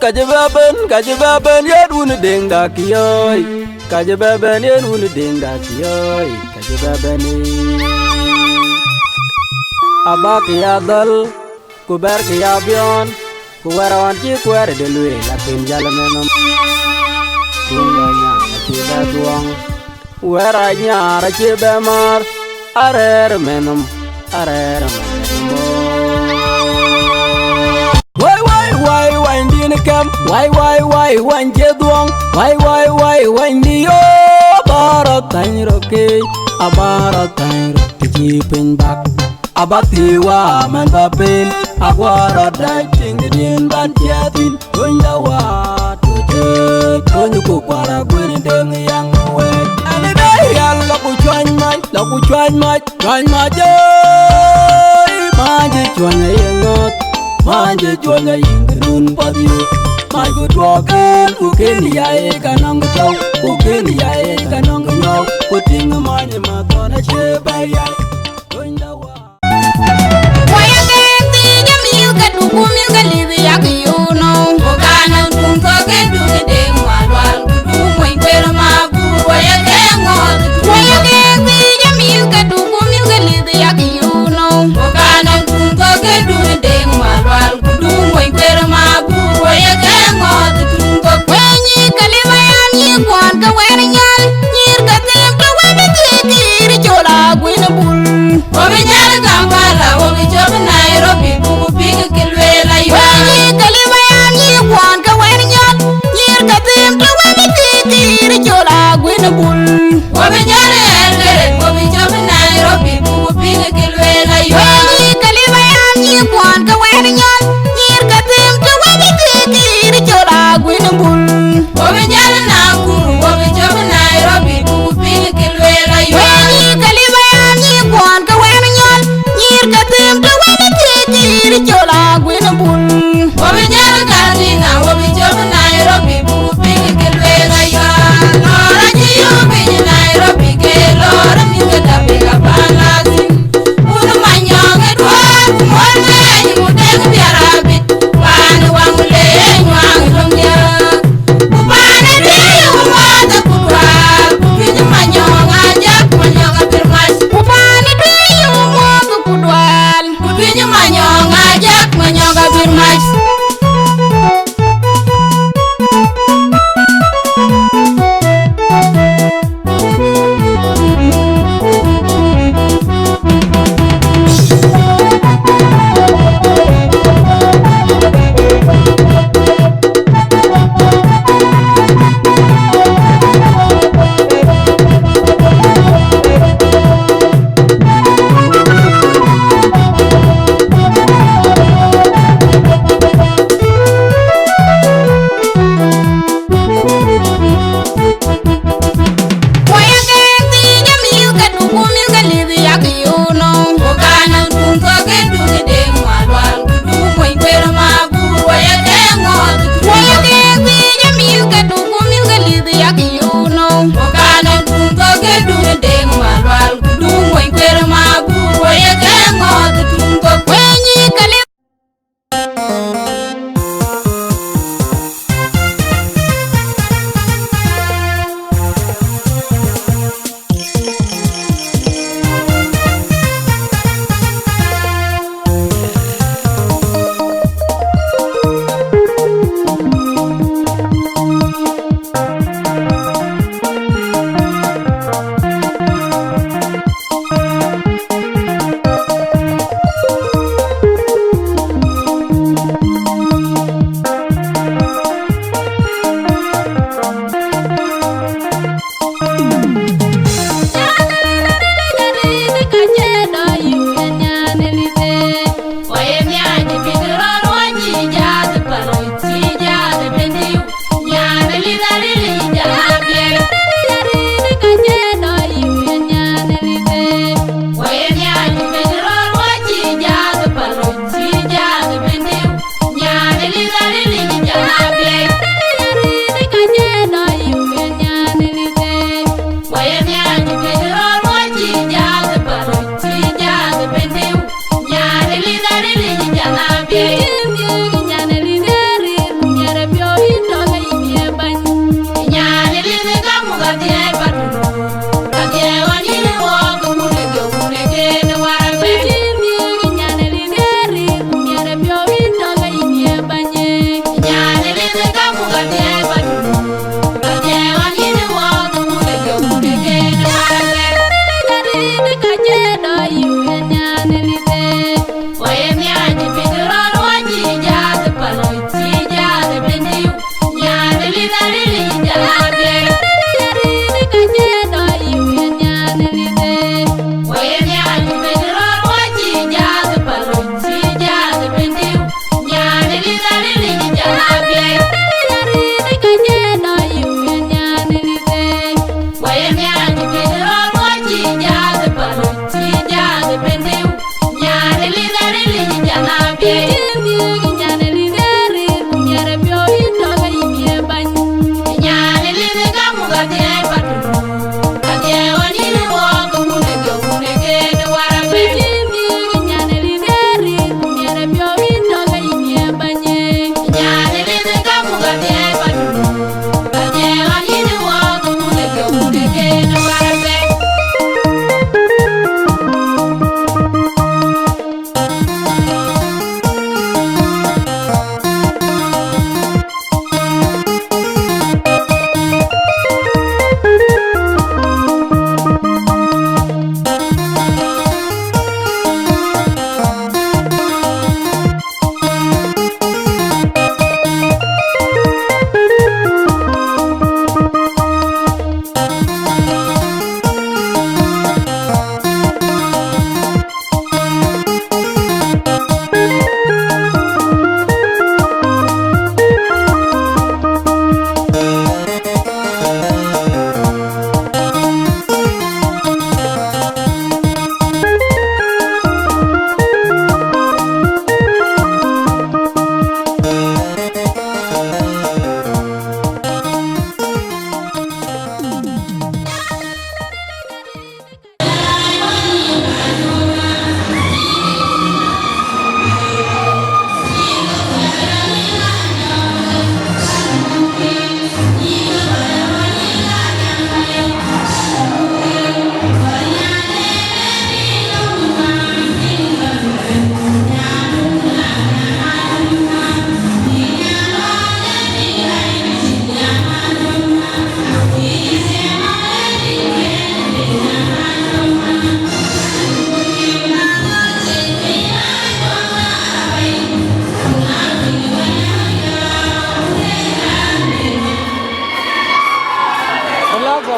Kajibeben yet wun ding da kiyoy. Kajibeben yet wun ding da kiyoy. Kajibeben abak ya dal kuber ya bion kuwarawan ci kuwer de luwe la pin jalamenom kunganya ci betuang weranya ra ci bemar arer menom Why ndine kam why wanje duang why ndi yo bara tanro ke abara tanro ci pin bak abati wa man papin agwara daiting din ban tiatin gonya wa tuje konyu ko para gwen deng yang we ani dai yal la ku chwan mai manje chwanya yengot manje chwanya yindun padiu mai ku twaken ku ken yae kanang tau ku ken yae kanang nyau ku ting manje ma kona che bayai gonya wa Bye.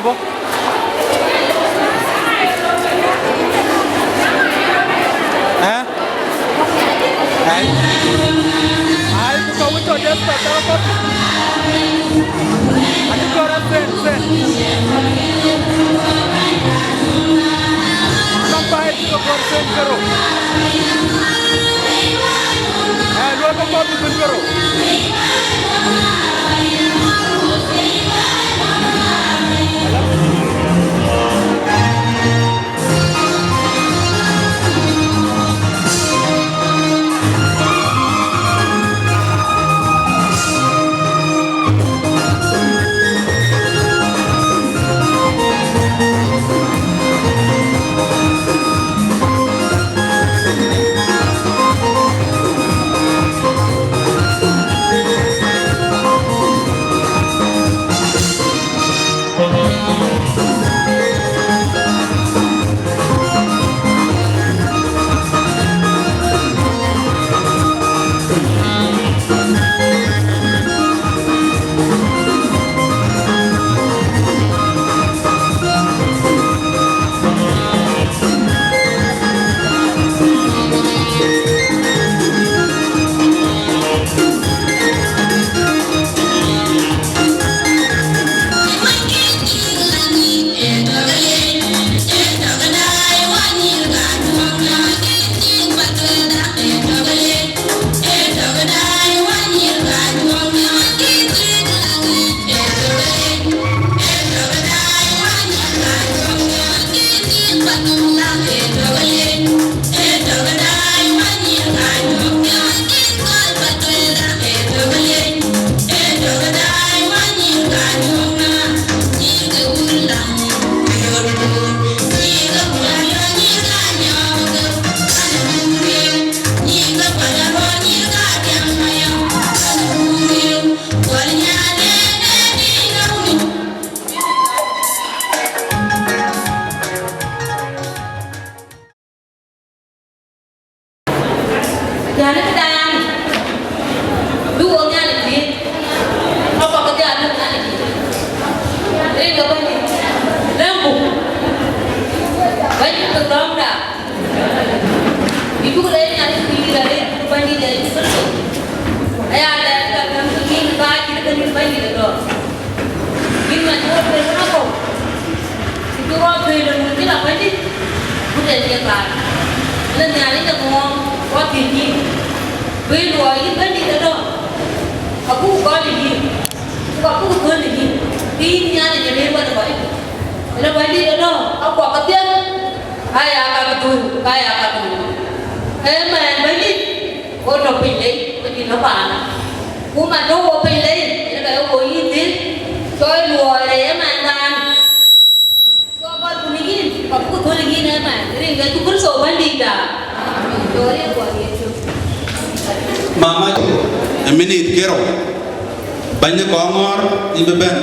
kapo ai buka window dia start telepon ada orang sen sampai itu korsen kero luar kau bikin kero Mama a minute kero banyak kongor ibeben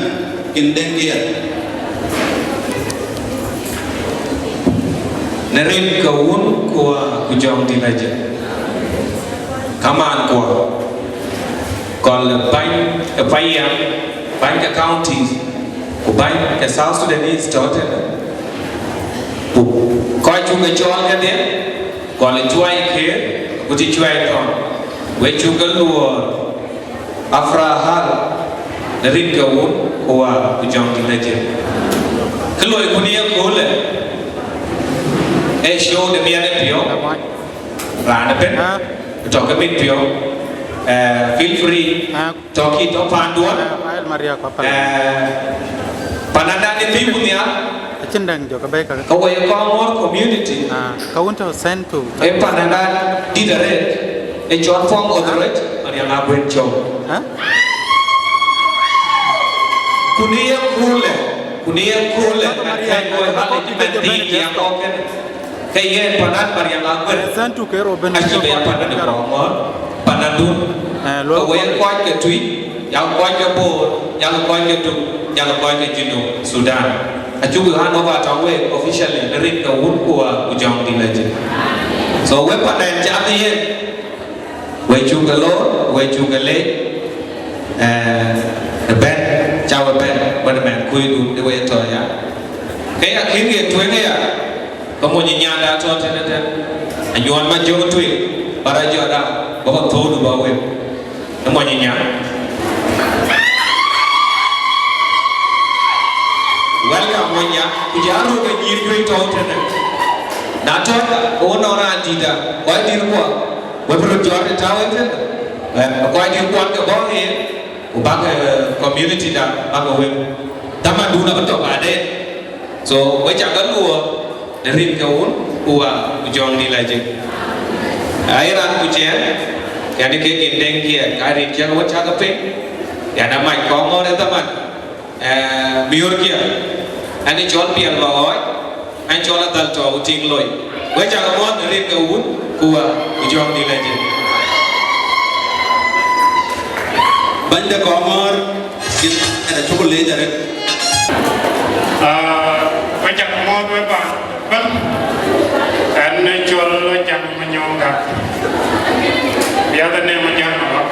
kindeng kia Nerim kaun kuah kujang tinaja kaman kuah kalau bank counties bank ke South Sudanese total kau juga jual kan dia kalau jual ke uji jual kan weju keluar afrahal nerim kaun kuah kujang tinaja keluar kunia kole show the miane pio rana pen talk a bit pio feel free talk it up panduan pananda ni pimunia cendang juga baik kan kau yang kau community kau untuk send to pananda di direct short form authorized yang abuen show kunia kule kan kau hal itu penting yang kau kan kayak panan bariang agun sentu kero benar asyik yang panan de komor panadun kau yang kuat ke tui yang kuat ke bor yang kuat ke tu yang kuat ke jinu Sudan acuh han over tawe officially dari kau kuah ujang di lagi so we panan jam ni we juga lo we juga le ben cawe ben pada ben kui du de we to ya cái akhir cái tuan cái kamu nyanyi ada tuan tuan anyuan macam tuan para jada bapak tahu tu bawa kamu nyanyi welcome monya kujaru ke nyiri tahu tuan naton orang tidak kau di rumah kau perlu jual tahu tuan kau di rumah ke bawah ni ubah community dah bawa taman dulu betul ada so kau jangan lupa dari kau uang ujung di lagi airan kucian yang ni ke indeng kia kari kia kau cakap apa yang nama kau mau teman miur kia ani jual pian bawa ani jual dal jual uting loy kau cakap mau dari kau uang ujung di lagi banda komor ada cukup lejar banyak mau berapa kan karena jual banyak menyongkak biar dia menyongkak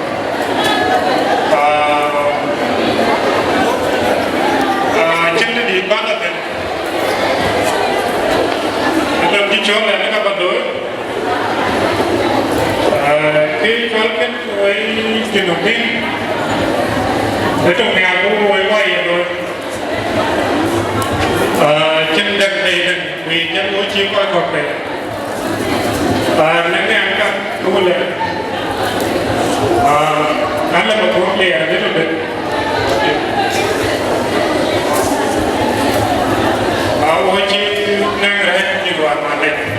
jadi di mana kan kalau dijual ni apa doi dijual kan jenuhin itu ni aku wai doi chân đất này vì chân mũi chim coi cọp này nắng ngang cắt đúng không anh là một thuốc lẻ rất là được mũi chim ngang ra hết như đoạn mà này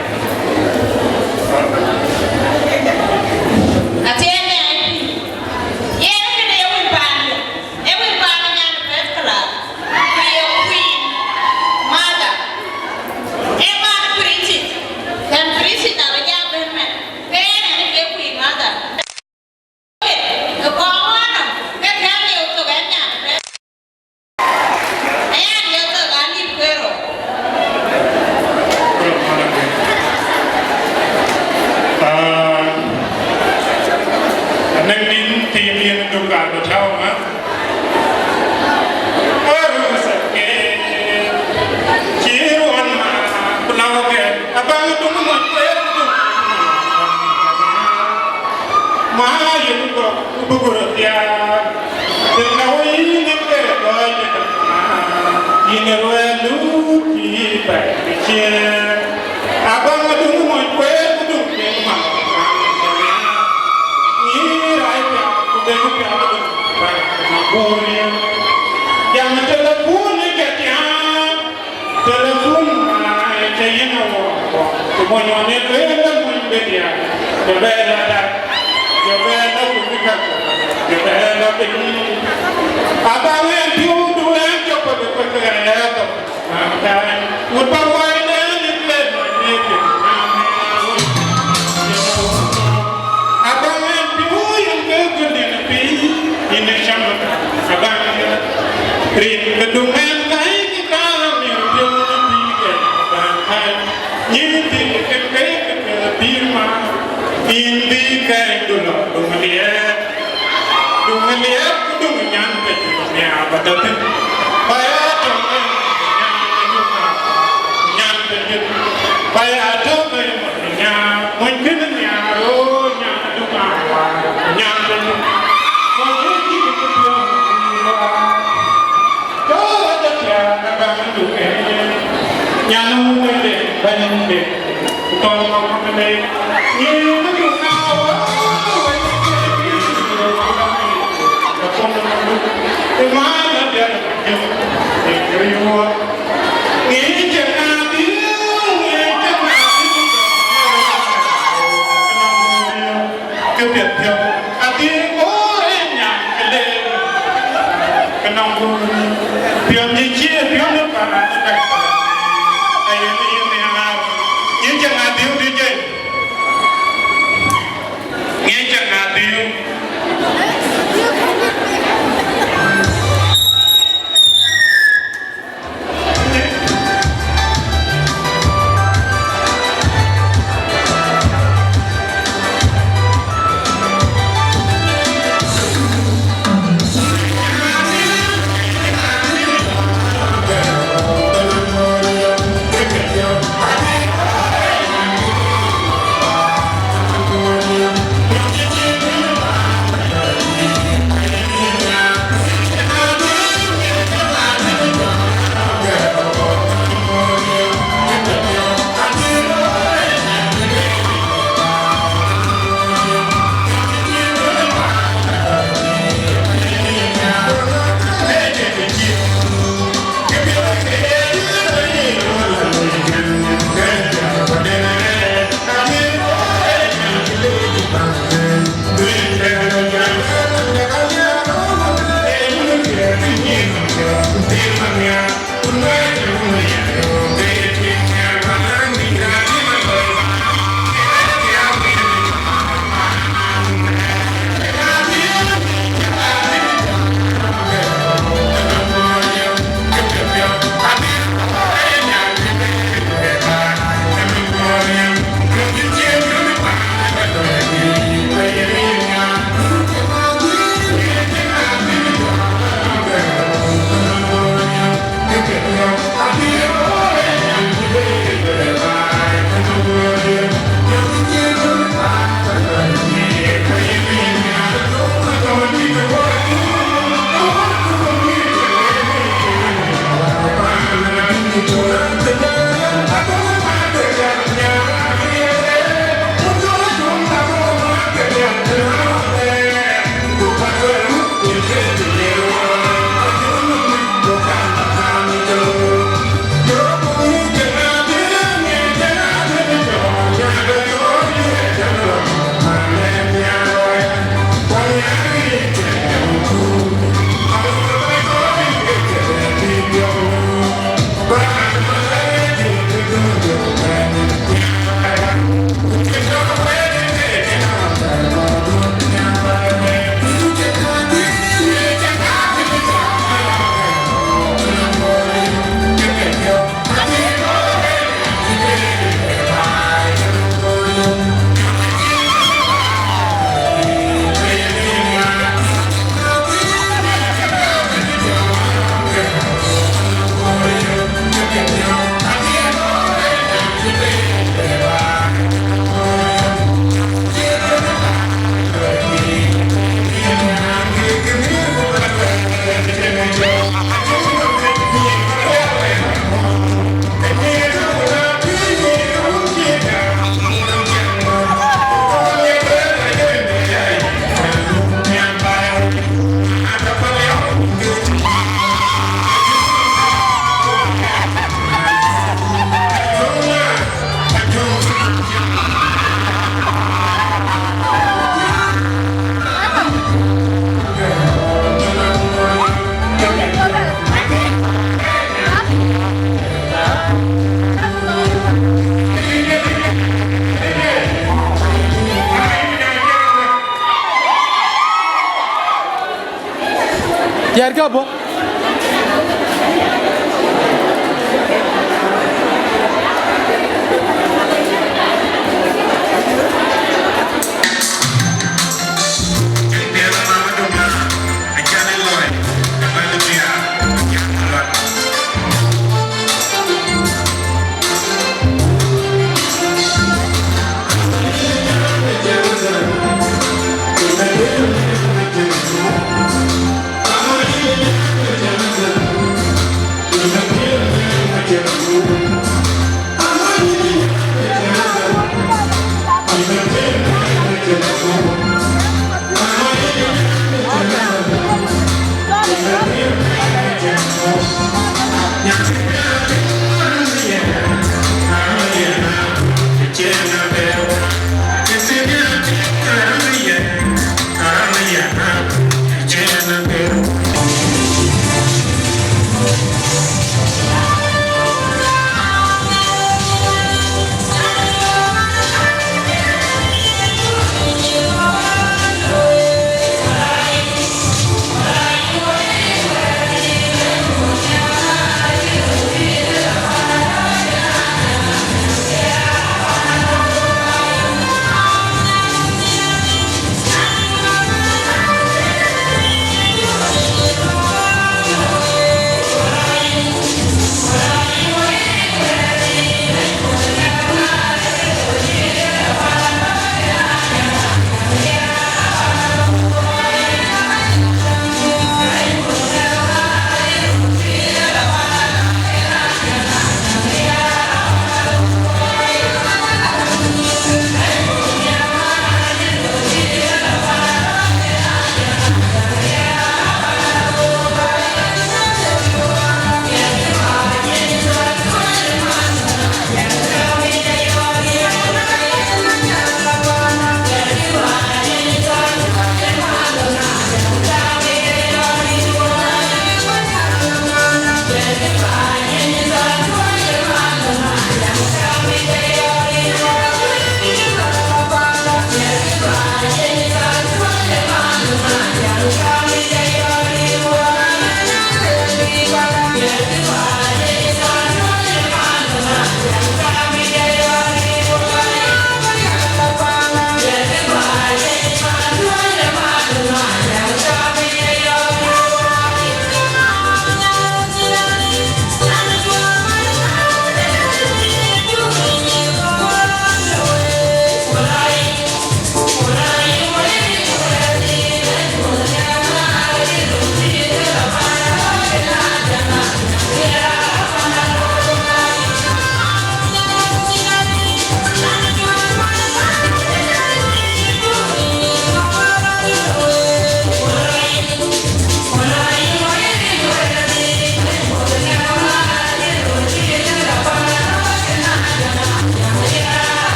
Yarga bo.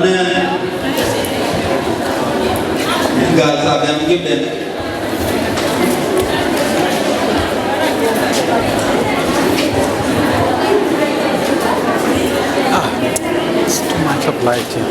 Mana enggak sabar gitu. It's too much of light here.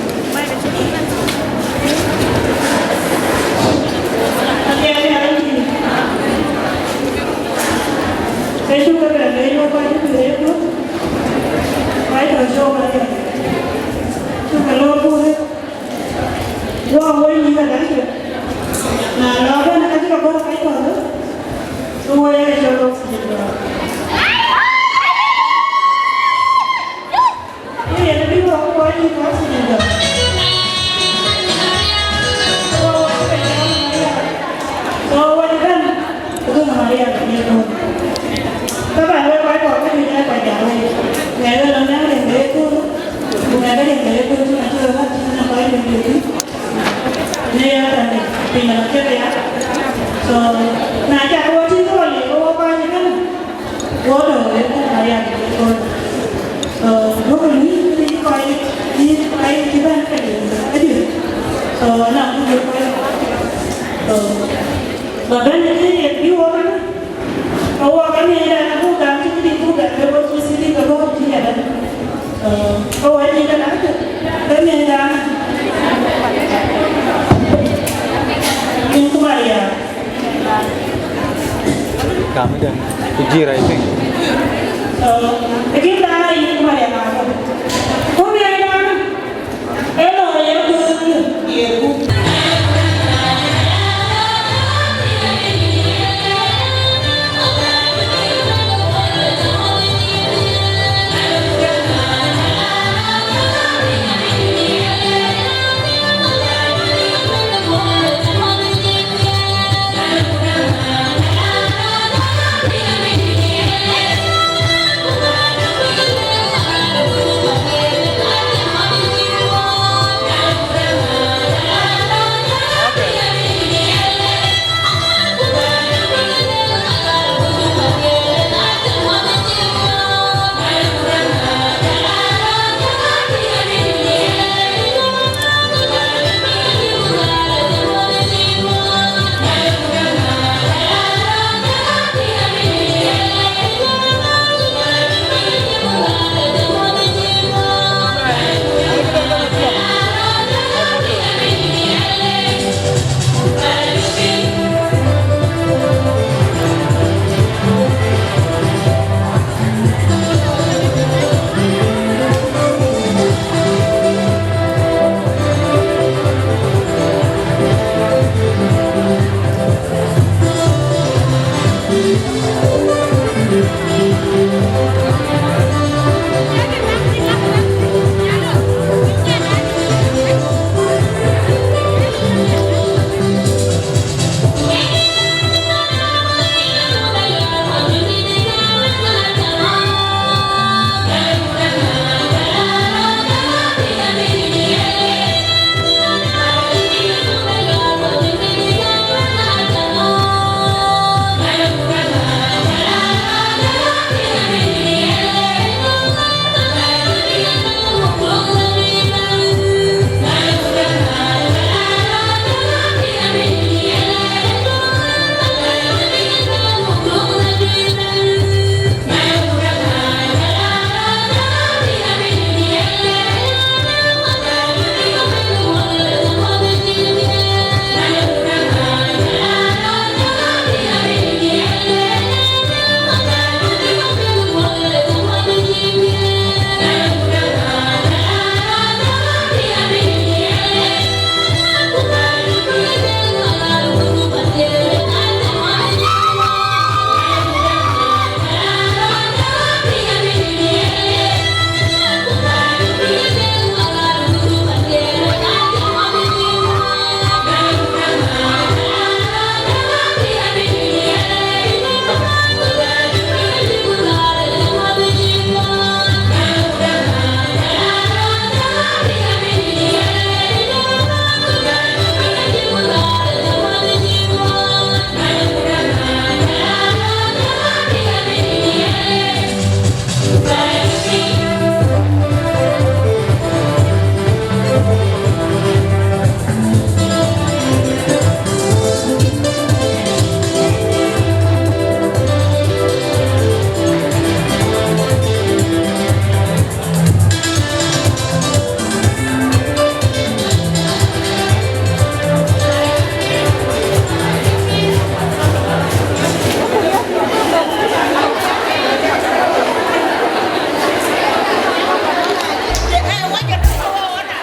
Kami dan uji writing. Yeah.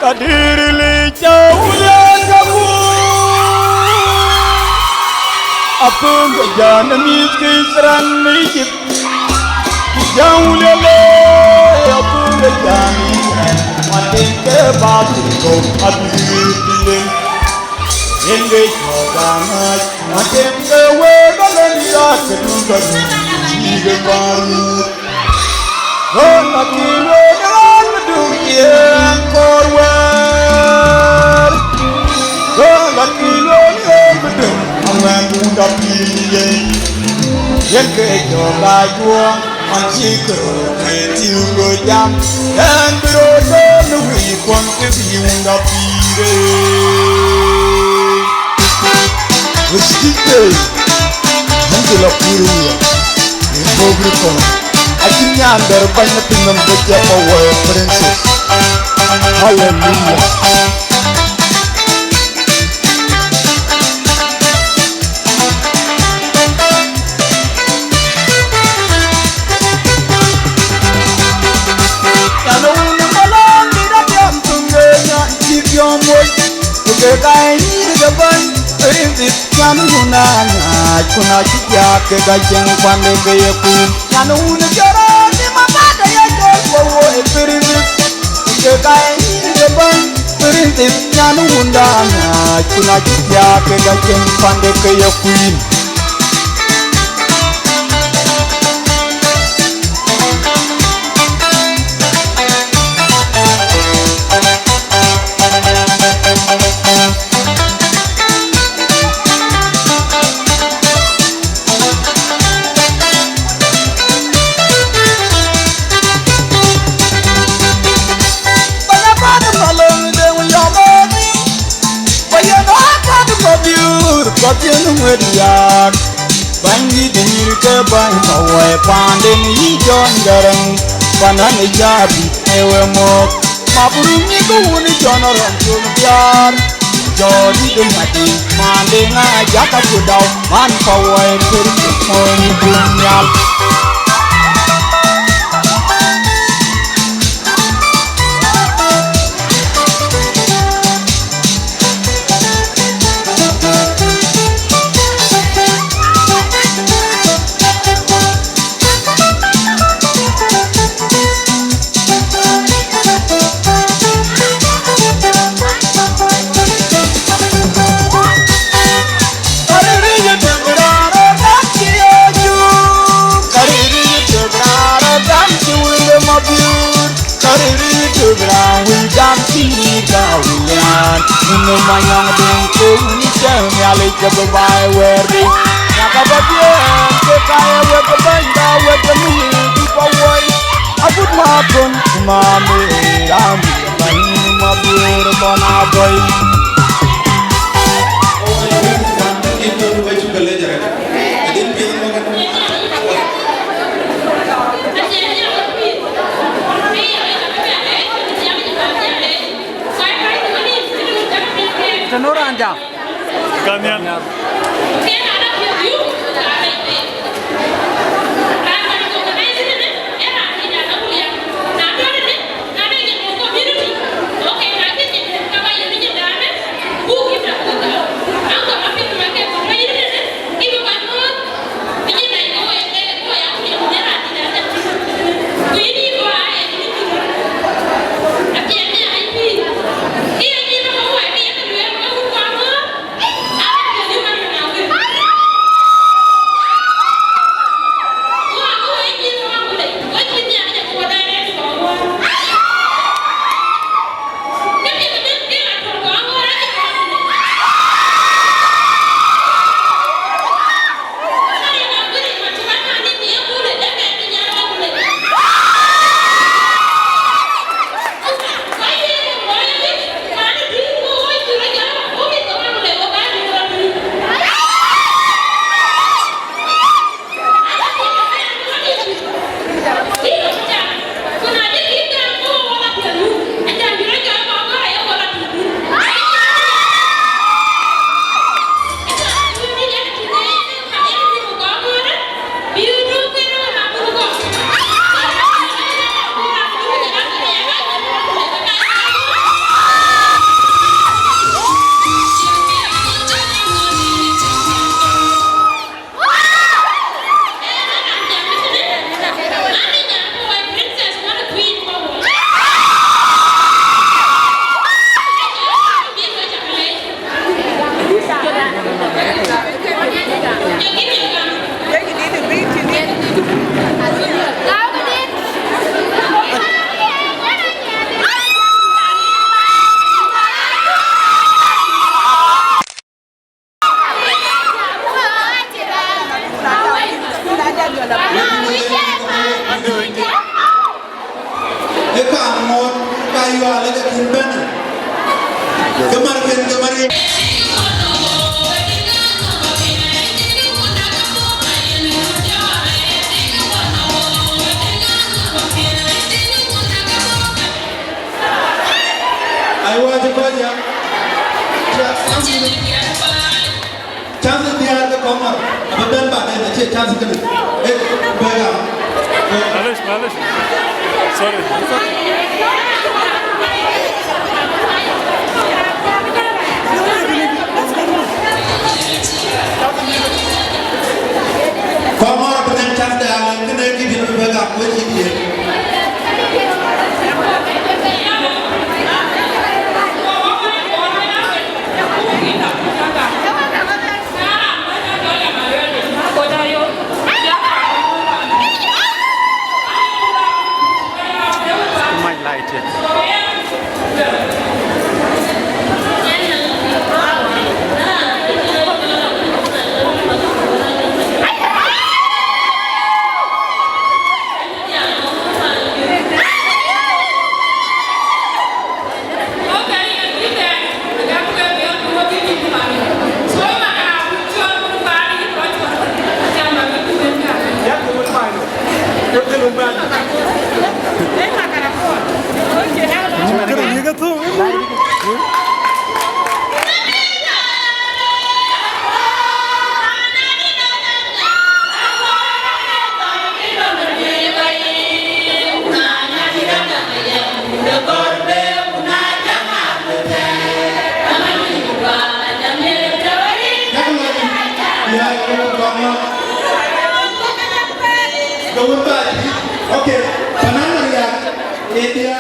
Adirili jauh kamu, apa jangan miskin miskin, jauh lele apa jangan mati ke babu kau adirili, hingga jangan mati ke webalan dia kedua hingga baru, oh mati dengan dunia korban. Yen ke jo la yo an chi ko ke ti go jam en bro do no wi kon ke bi unda pire Westite Angela Puria in Bobriko Akinya andar banyak pinam beja power princess Hallelujah kuna chiya ke gajeng pande ke yaku nyanu ne jara ni mabada ya jo wo e pirinzi ke kai de ban pirinzi nyanu undana kuna chiya ke gajeng pande ke yaku Diar bangi denir ke ban mawe panden yi jon garang panan jabi ewe mok maburumi ko woni jonoron tul biar jodi de mati mande nga jaka kudaw man pawe tur ko ni dunyal no mayang ding king ni jam ya le ke bai werdi ya ka ba ye ke kaya we ke banda we ke mu di pa woi abut ma kon ma me ram ban ma bur bona boy itu baju belajar jadi piano kan Tenor anja. Kamian. Eka ngot kayu ala ke kimben. Kemarin. Ayo aja banyak. Chance dia ada kamar. Abadan pada nanti chance kena. Baga. Malish. Sorry. Kamar dengan chance dia kena kita baga kuci dia. Okay, banana ya. India.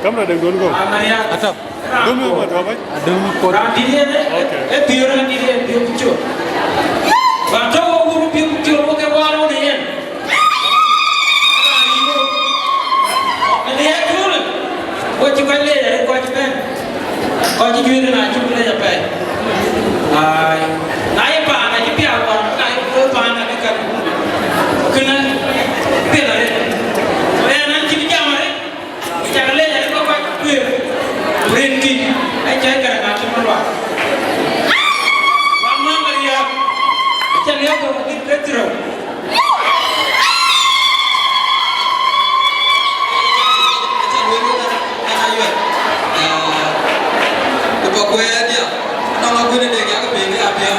Kamera đừng đốn cùng. Atap. Đúng mà thôi mấy. Đừng có. Okay. Và cho guru piu piu một cái qua đâu này. Này hết rồi. Quay chụp cái lên đấy, quay chụp cái. Quay chụp cái này chụp lên chụp cái. Nãy bà này chụp piao còn nãy tôi bà này cái cái này piao này. Vậy nên chụp piao này. Chẳng lên đấy có quay piao. Lên kì, anh chơi cái này chụp nó. Lihat tuh di retro. Kepada dia, nama gue ni dia apa yang dia?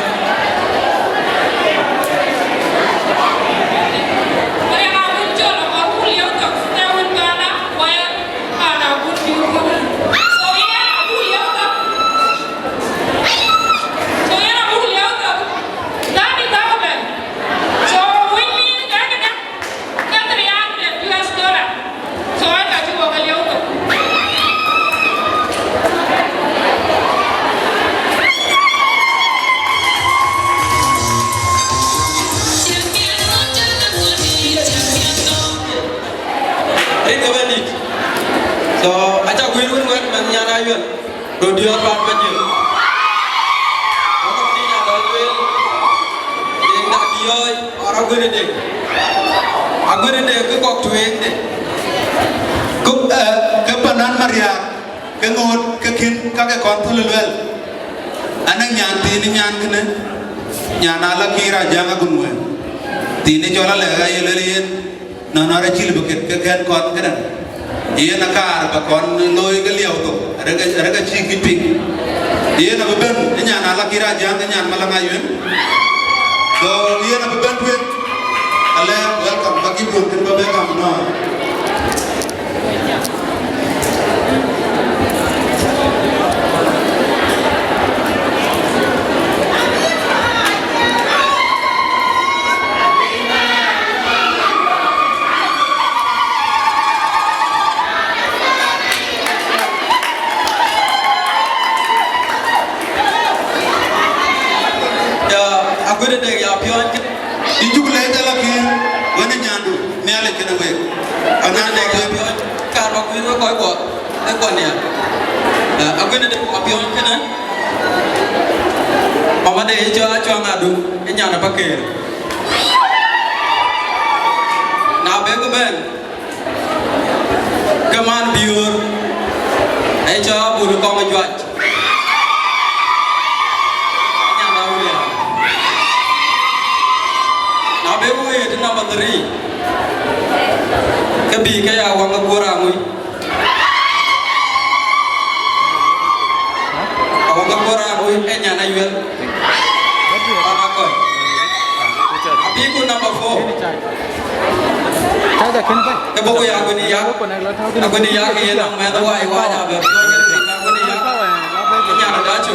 Rồi đưa con bên nhiều. Có một tí nhà đó quên. Đến đã kì ơi, ở đâu quên đi. À quên đi cứ cọc chuyện đi. Cũng cái panan Maria cái ngôn cái khiến các cái con thul lel anh nhàn tin nhàn cái này nhàn ala kira jangan gunwe tin cho là cái lelien nó nói ra chile buket cái con cái này iya nakar ba con lôi cái liều tu ada cái chi kiping iya na beben nhàn ala kira jangan nhàn malang ayun so iya na beben tuin ale welcome bagi pun kita welcome no Aku dah ya pion. Ijuk leda lagi, mana nyandu, ni ala kena wek. Anak dah ya pion. Kar aku itu kau buat, kau ni. Aku dah pion kena. Mama dah cuang ngadu, ini anak pakai. Nah bego ben, keman biur, cuang bulu kau menjual. Abebu itu nama teri. Kebi kaya awang kurang. Awang kurang, enya na yuel. Anak kau. Abi ku nama 4. Kebu ya aku ni ya. Aku ni ya kaya nang mata wai wai abe. Aku ni ya. Enya na dacu.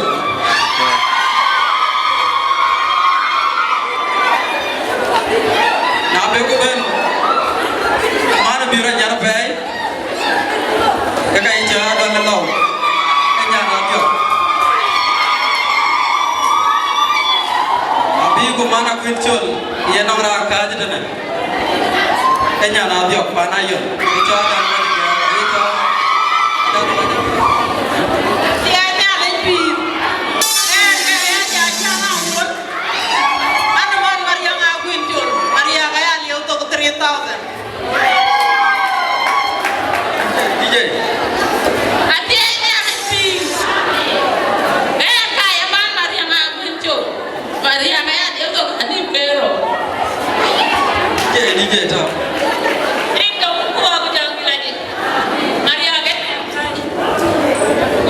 Bego ben mana bira nyara bay kakai ja dan lalau enya radio abi ko mana kwinchol ye nang ra ka je dana enya radio panayon ja dan radio ja nya len bi DJ. Ati enya mesti. Kaya man Maria ngakuncu. Maria kaya dia tu ani pero. DJ tau. Itu aku jangan lagi. Maria kan?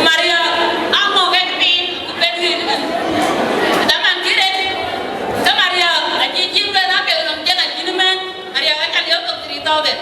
Maria amo kan pin pin. Daman kire. Maria aji jingga na pe ulam jangan kini man. Maria kan dia tu cerita deh.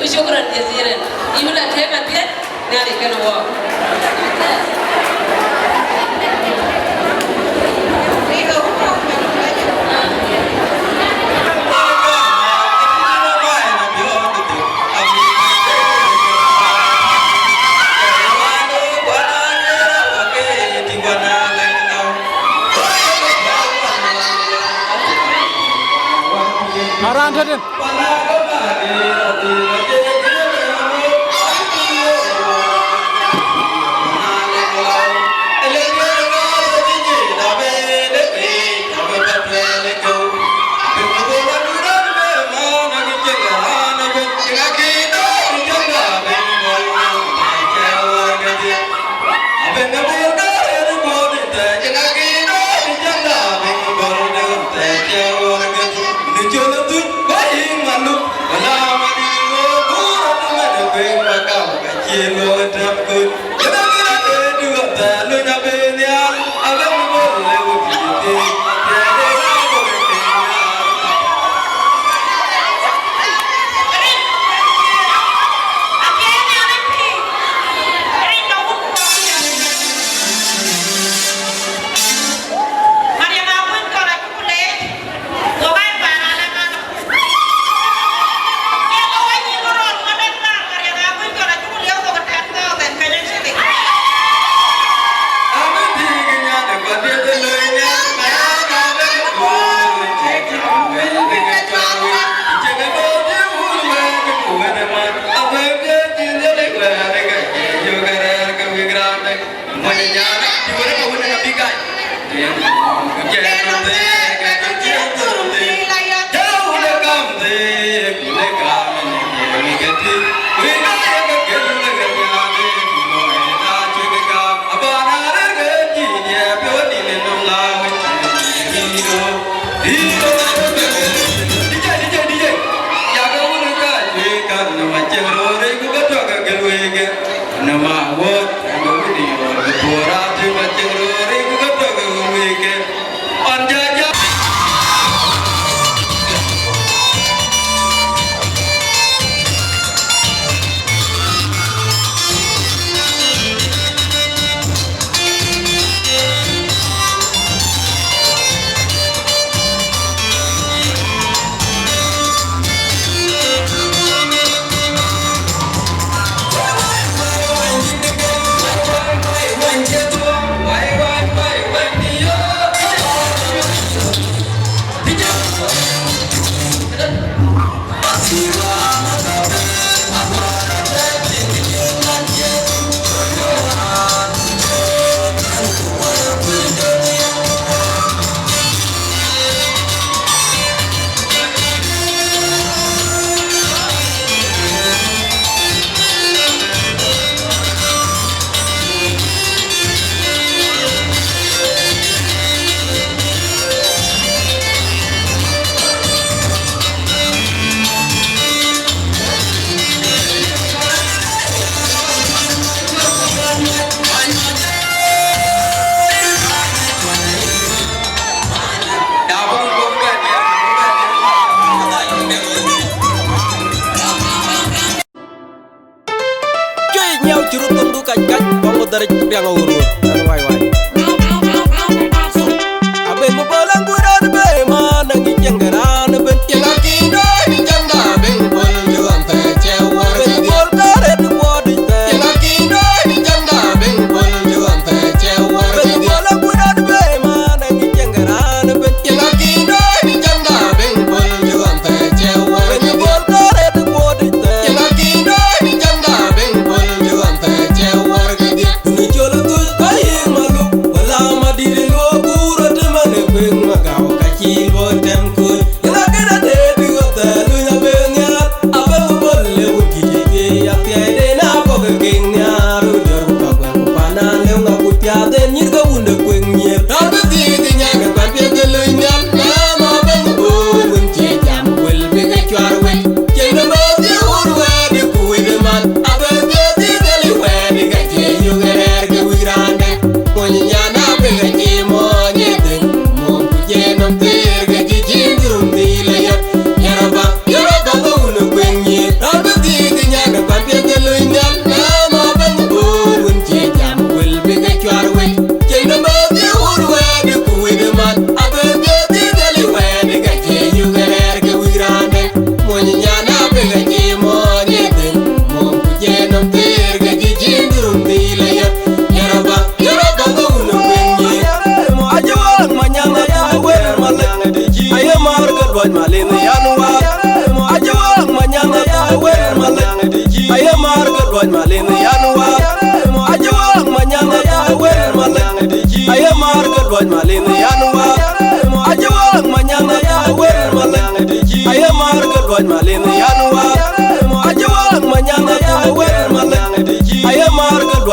Syukran jazilan. Ibu nak hebat ya, nari kena wak. Arantatin.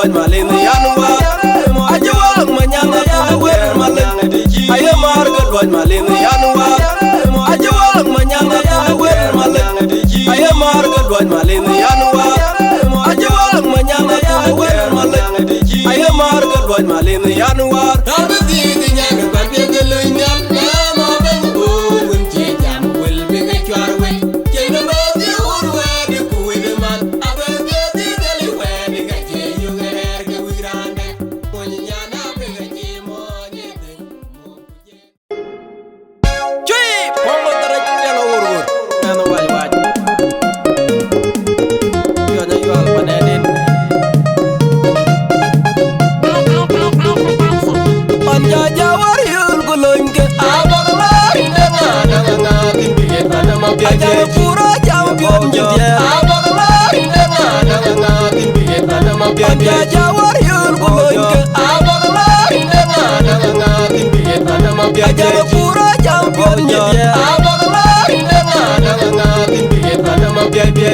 loj malin yanwa ajwa manyang ya wer malin ayo mar ga loj malin yanwa ajwa manyang ya wer malin ayo mar ga loj malin yanwa ajwa manyang ya wer malin ayo mar ga loj malin yanwa tabe di nyang ba be ga lenyal na ma ben bo won che jam wel be ga chwarwe che na ba di urwe di ku de man abe be di deli we di ga che yu ga er ga wirande mo nya na be ga che mo nye de mo je chui pongo tara chelo urur na no waj waj yo na yo al panedin panja jawar yul gulunge abaglar indanga timbiye tanama biaje pura jam biaje abaglar indanga timbiye tanama biaje panja jawar yul gulunge abaglar indanga timbiye tanama biaje pura jam biaje abaglar indanga timbiye tanama biaje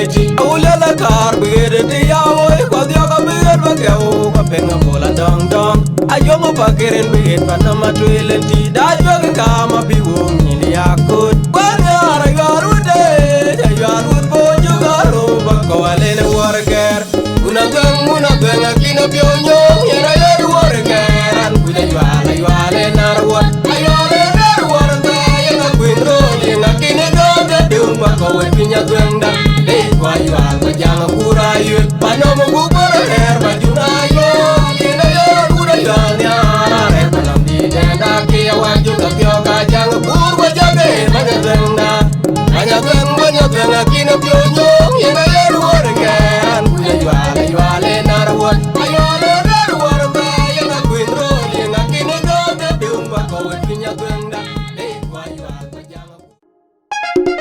ulala kar bigede tiyawo ko dio ka biged bageo ko penga bola dong dong ayomo pakirin biged panama tuile ti dajo ka ma biwo mili yakut kwara yarude yarud boju garo bako alene worker una gang akina pionyo yera yer worker an kuja yale narwat ayole narwat yenga kwinro yenga kine gode dum bako wepinya gwenda de kwa yal jang kurayu panomo gubara her bajuna yo kine yer kura yal re palam di denda kia waju kapyo ka jang kurwa jabe banya gwenda kine pionyo yera yer worker an kuja yale narwat ayole narwat yenga kwinro yenga kine gode dum bako wepinya gwenda de kwa yal jang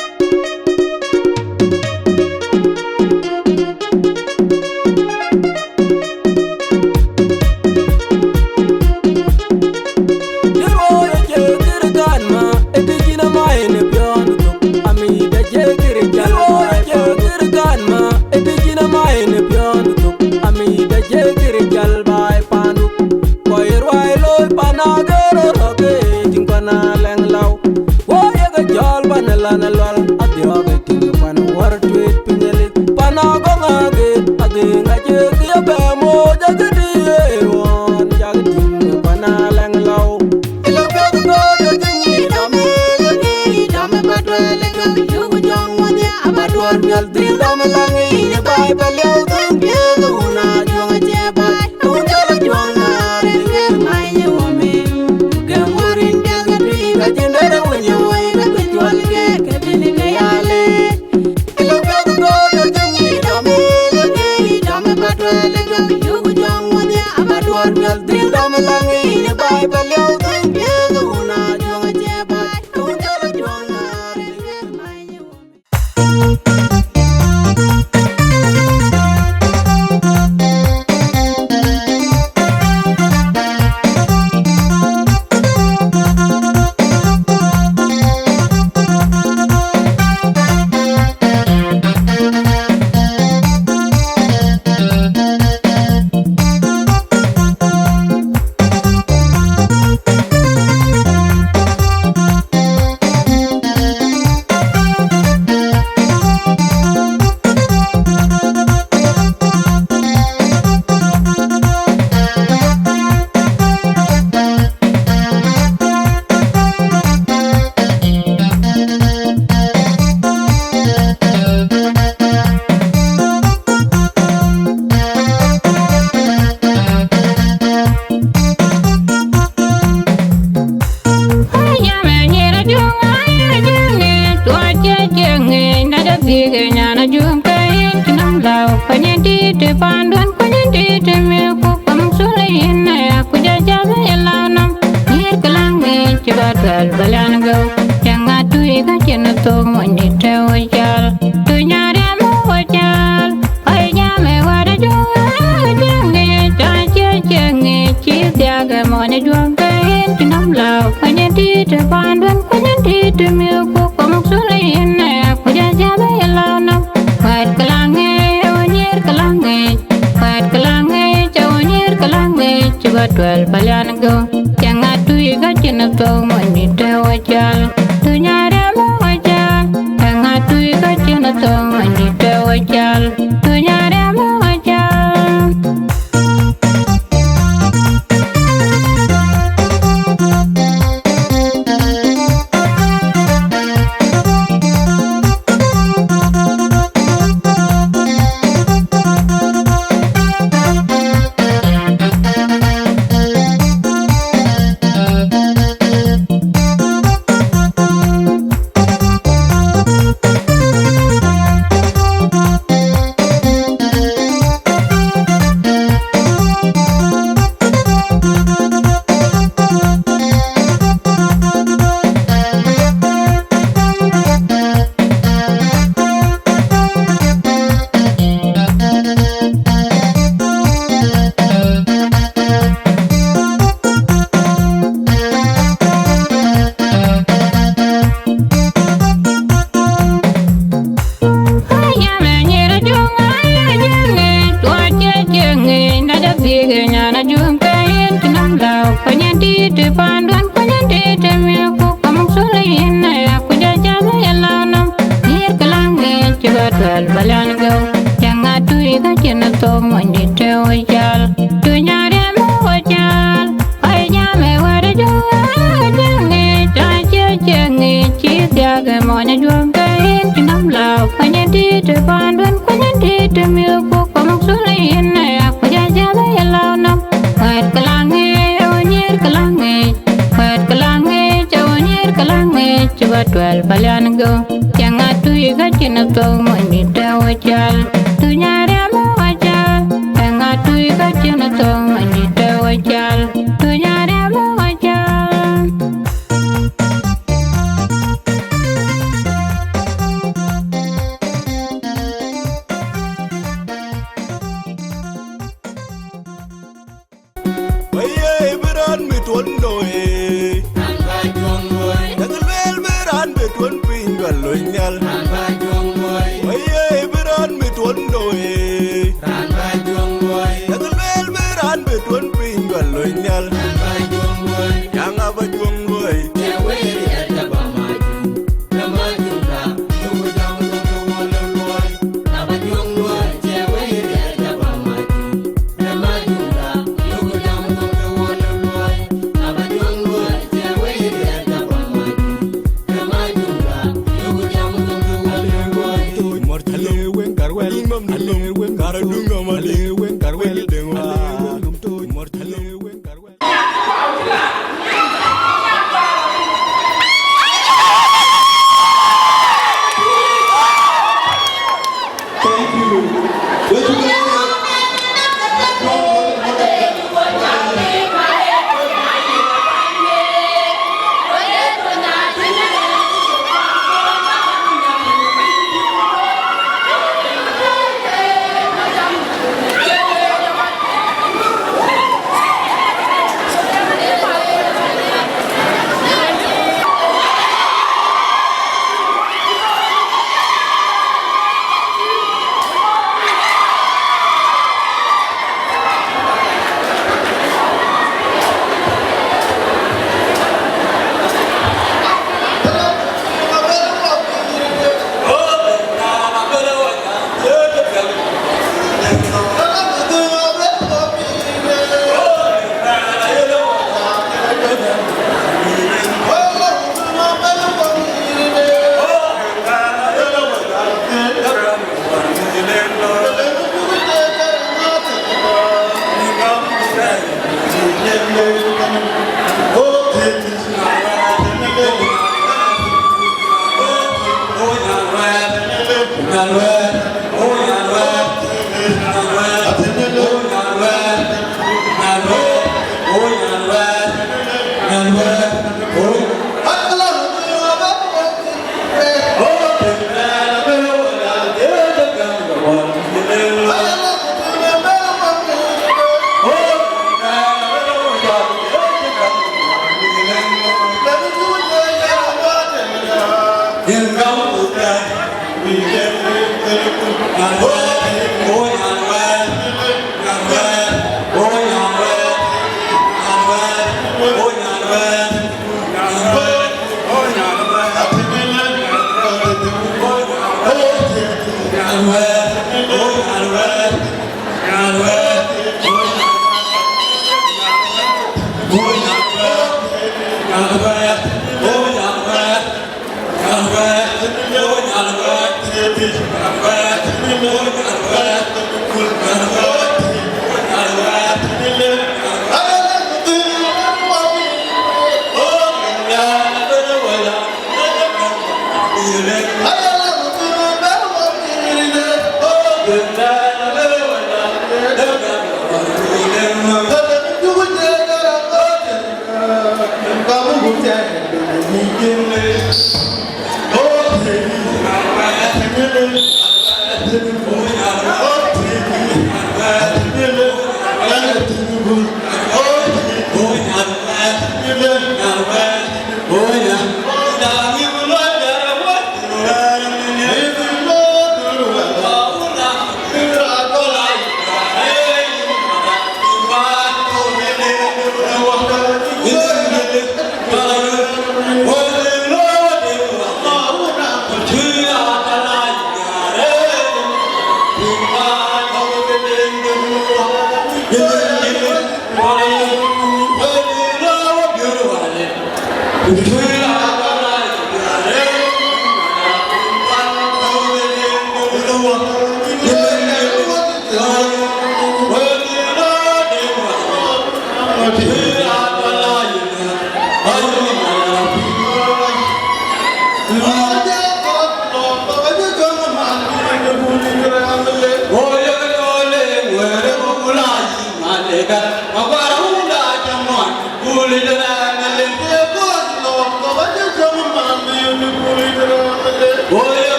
twel palian go changa tui ga china to mani te wachal tu nyare mo wachal changa tui ga china to mani te wachal tu nyare mo wachal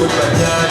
Would